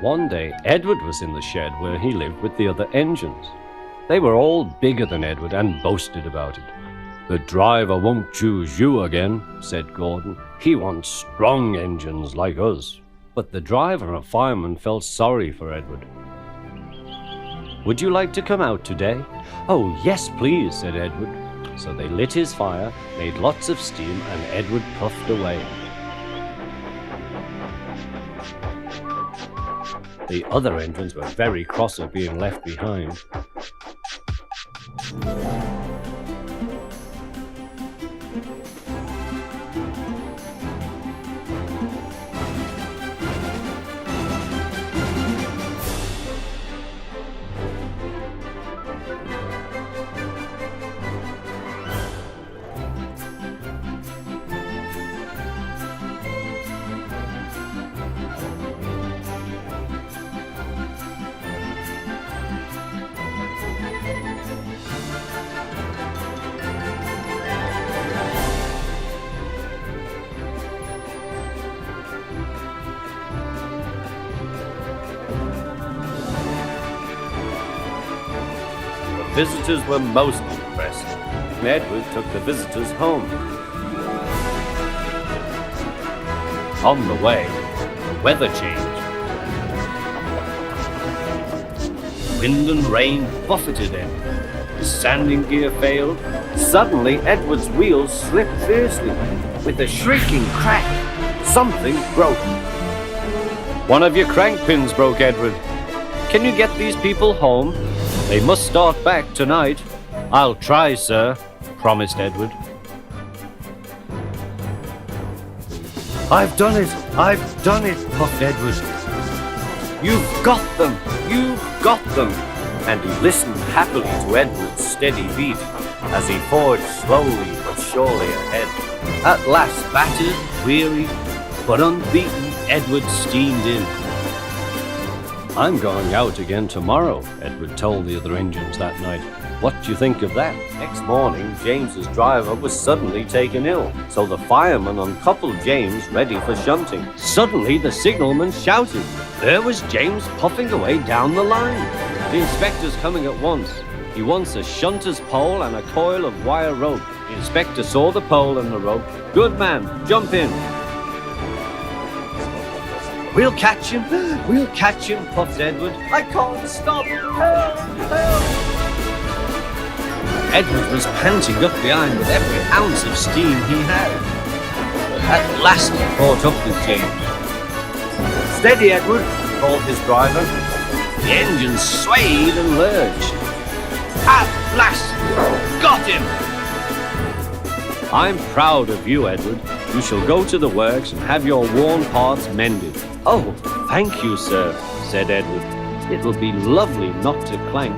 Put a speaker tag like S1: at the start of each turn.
S1: One day, Edward was in the shed where he lived with the other engines. They were all bigger than Edward and boasted about it. "The driver won't choose you again," said Gordon. "He wants strong engines like us." But the driver and fireman felt sorry for Edward. "Would you like to come out today?" "Oh, yes, please," said Edward. So they lit his fire, made lots of steam, and Edward puffed away. The other engines were very cross at being left behind. Visitors were most impressed. Edward took the visitors home. On the way, the weather changed. Wind and rain buffeted him. His sanding gear failed. Suddenly, Edward's wheels slipped fiercely. With a shrieking crack, something broke. "One of your crank pins broke, Edward. Can you get these people home? They must start back tonight." "I'll try, sir," promised Edward. I've done it, puffed Edward. "You've got them, you've got them." And he listened happily to Edward's steady beat as he forged slowly but surely ahead. At last, battered, weary, but unbeaten, Edward steamed in. "I'm going out again tomorrow," Edward told the other engines that night. "What do you think of that?" Next morning, James's driver was suddenly taken ill, so the fireman uncoupled James ready for shunting. Suddenly, the signalman shouted. There was James puffing away down the line. "The inspector's coming at once. He wants a shunter's pole and a coil of wire rope." The inspector saw the pole and the rope. "Good man, jump in." We'll catch him, puffed Edward. "I can't stop, help, help." Edward was panting up behind with every ounce of steam he had. At last he caught up with James. "Steady, Edward," called his driver. The engine swayed and lurched. At last, got him! "I'm proud of you, Edward. You shall go to the works and have your worn parts mended." "Oh, thank you, sir," said Edward. "It'll be lovely not to clank."